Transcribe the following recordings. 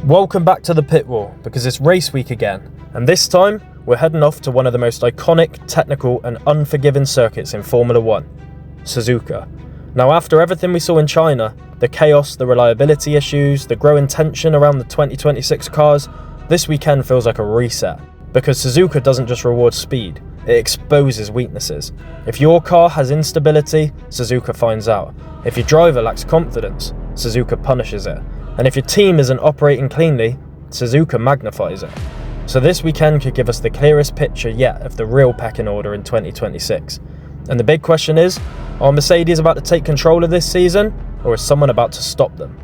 Welcome back to the pit wall, because it's race week again, and this time we're heading off to one of the most iconic, technical and unforgiving circuits in Formula 1, Suzuka. Now, after everything we saw in China, the chaos, the reliability issues, the growing tension around the 2026 cars, this weekend feels like a reset, because Suzuka doesn't just reward speed, it exposes weaknesses. If your car has instability, Suzuka finds out. If your driver lacks confidence, Suzuka punishes it. And if your team isn't operating cleanly, Suzuka magnifies it. So this weekend could give us the clearest picture yet of the real pecking order in 2026. And the big question is, are Mercedes about to take control of this season, or is someone about to stop them?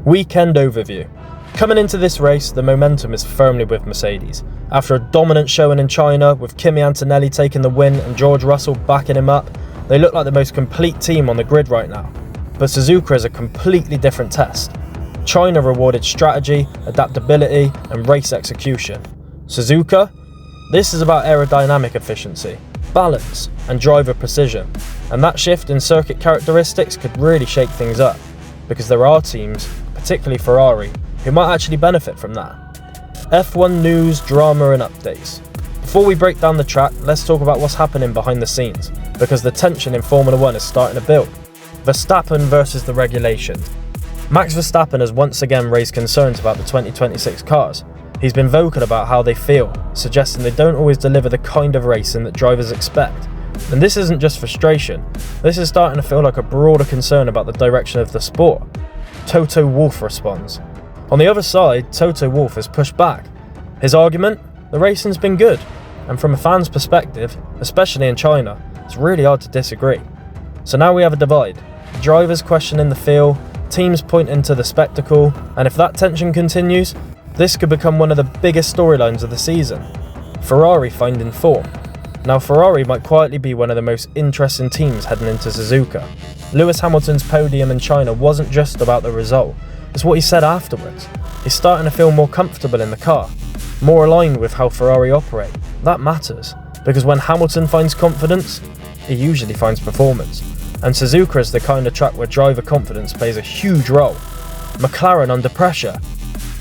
Weekend overview. Coming into this race, the momentum is firmly with Mercedes. After a dominant showing in China, with Kimi Antonelli taking the win and George Russell backing him up, they look like the most complete team on the grid right now. But Suzuka is a completely different test. China rewarded strategy, adaptability and race execution. Suzuka? This is about aerodynamic efficiency, balance and driver precision, and that shift in circuit characteristics could really shake things up, because there are teams, particularly Ferrari, who might actually benefit from that. F1 news, drama and updates. Before we break down the track, let's talk about what's happening behind the scenes, because the tension in Formula 1 is starting to build. Verstappen versus the regulations. Max Verstappen has once again raised concerns about the 2026 cars. He's been vocal about how they feel, suggesting they don't always deliver the kind of racing that drivers expect. And this isn't just frustration, this is starting to feel like a broader concern about the direction of the sport. Toto Wolff responds. On the other side, Toto Wolff has pushed back. His argument? The racing's been good, and from a fan's perspective, especially in China, it's really hard to disagree. So now we have a divide. Drivers questioning the feel, teams pointing to the spectacle, and if that tension continues, this could become one of the biggest storylines of the season. Ferrari finding form. Now, Ferrari might quietly be one of the most interesting teams heading into Suzuka. Lewis Hamilton's podium in China wasn't just about the result, it's what he said afterwards. He's starting to feel more comfortable in the car, more aligned with how Ferrari operate. That matters, because when Hamilton finds confidence, he usually finds performance. And Suzuka is the kind of track where driver confidence plays a huge role. McLaren under pressure.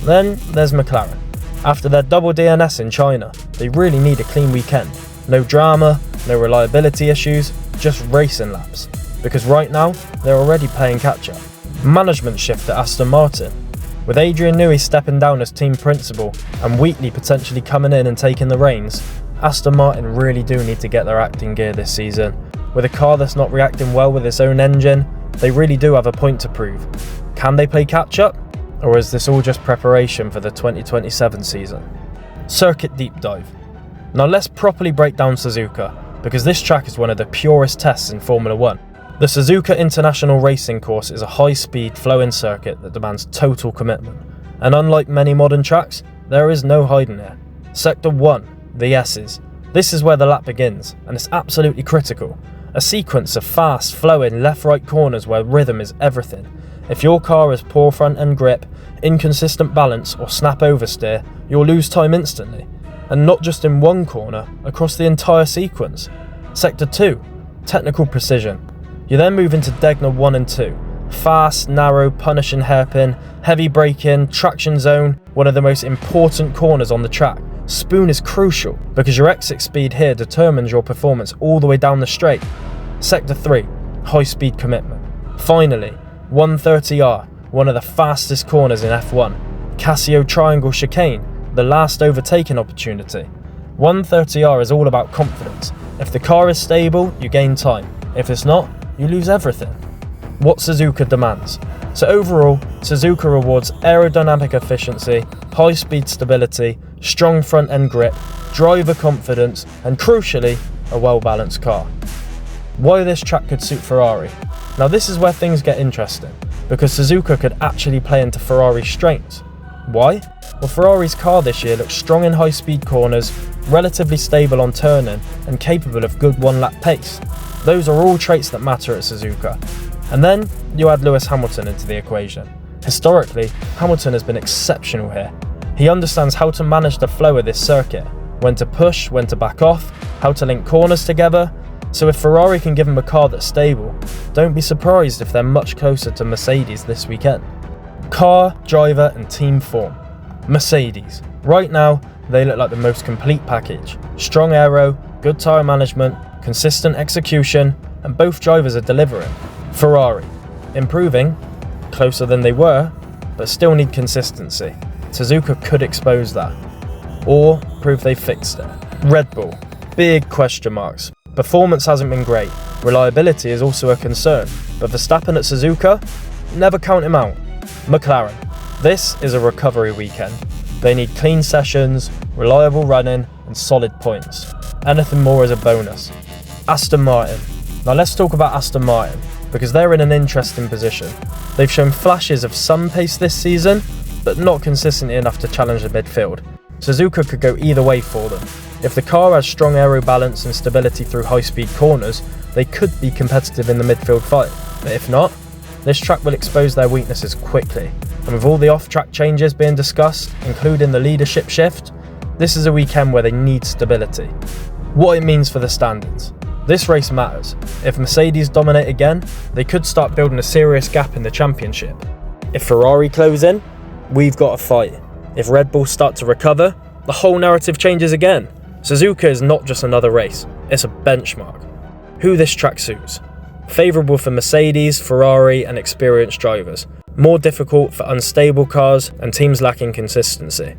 Then there's McLaren. After their double DNS in China, they really need a clean weekend. No drama, no reliability issues, just racing laps. Because right now, they're already playing catch up. Management shift at Aston Martin. With Adrian Newey stepping down as team principal and Wheatley potentially coming in and taking the reins, Aston Martin really do need to get their act in gear this season. With a car that's not reacting well with its own engine, they really do have a point to prove. Can they play catch up? Or is this all just preparation for the 2027 season? Circuit deep dive. Now let's properly break down Suzuka, because this track is one of the purest tests in Formula 1. The Suzuka International Racing Course is a high-speed, flowing circuit that demands total commitment. And unlike many modern tracks, there is no hiding it. Sector 1, the S's. This is where the lap begins, and it's absolutely critical. A sequence of fast, flowing left-right corners where rhythm is everything. If your car has poor front-end grip, inconsistent balance or snap oversteer, you'll lose time instantly. And not just in one corner, across the entire sequence. Sector 2, technical precision. You then move into Degner 1 and 2. Fast, narrow, punishing hairpin, heavy braking, traction zone, one of the most important corners on the track. Spoon is crucial, because your exit speed here determines your performance all the way down the straight. Sector 3, high speed commitment. Finally, 130R, one of the fastest corners in F1. Casio Triangle chicane, the last overtaking opportunity. 130R is all about confidence. If the car is stable, you gain time. If it's not, you lose everything. What Suzuka demands. So overall, Suzuka rewards aerodynamic efficiency, high speed stability, strong front end grip, driver confidence, and crucially, a well balanced car. Why this track could suit Ferrari? Now this is where things get interesting, because Suzuka could actually play into Ferrari's strengths. Why? Well, Ferrari's car this year looks strong in high speed corners, relatively stable on turning, and capable of good one-lap pace. Those are all traits that matter at Suzuka. And then you add Lewis Hamilton into the equation. Historically, Hamilton has been exceptional here. He understands how to manage the flow of this circuit, when to push, when to back off, how to link corners together. So if Ferrari can give him a car that's stable, don't be surprised if they're much closer to Mercedes this weekend. Car, driver and team form. Mercedes. Right now, they look like the most complete package. Strong aero, good tyre management, consistent execution, and both drivers are delivering. Ferrari. Improving, closer than they were, but still need consistency. Suzuka could expose that, or prove they fixed it. Red Bull. Big question marks. Performance hasn't been great. Reliability is also a concern, but Verstappen at Suzuka? Never count him out. McLaren. This is a recovery weekend. They need clean sessions, reliable running, and solid points. Anything more is a bonus. Aston Martin. Now let's talk about Aston Martin, because they're in an interesting position. They've shown flashes of some pace this season, but not consistently enough to challenge the midfield. Suzuka could go either way for them. If the car has strong aero balance and stability through high-speed corners, they could be competitive in the midfield fight. But if not, this track will expose their weaknesses quickly. And with all the off-track changes being discussed, including the leadership shift, this is a weekend where they need stability. What it means for the standings. This race matters. If Mercedes dominate again, they could start building a serious gap in the championship. If Ferrari close in, we've got a fight. If Red Bull start to recover, the whole narrative changes again. Suzuka is not just another race, it's a benchmark. Who this track suits. Favourable for Mercedes, Ferrari and experienced drivers. More difficult for unstable cars and teams lacking consistency.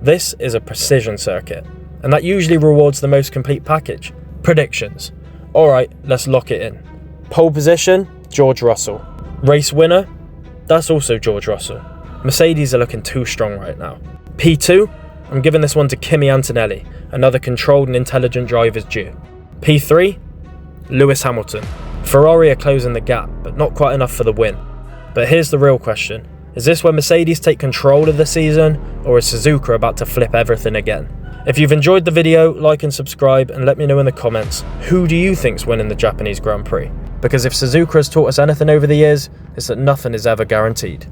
This is a precision circuit, and that usually rewards the most complete package. Predictions. Alright, let's lock it in. Pole position, George Russell. Race winner, that's also George Russell. Mercedes are looking too strong right now. P2, I'm giving this one to Kimi Antonelli, another controlled and intelligent driver's due. P3, Lewis Hamilton. Ferrari are closing the gap, but not quite enough for the win. But here's the real question. Is this where Mercedes take control of the season, or is Suzuka about to flip everything again? If you've enjoyed the video, like and subscribe, and let me know in the comments, who do you think's winning the Japanese Grand Prix? Because if Suzuka has taught us anything over the years, it's that nothing is ever guaranteed.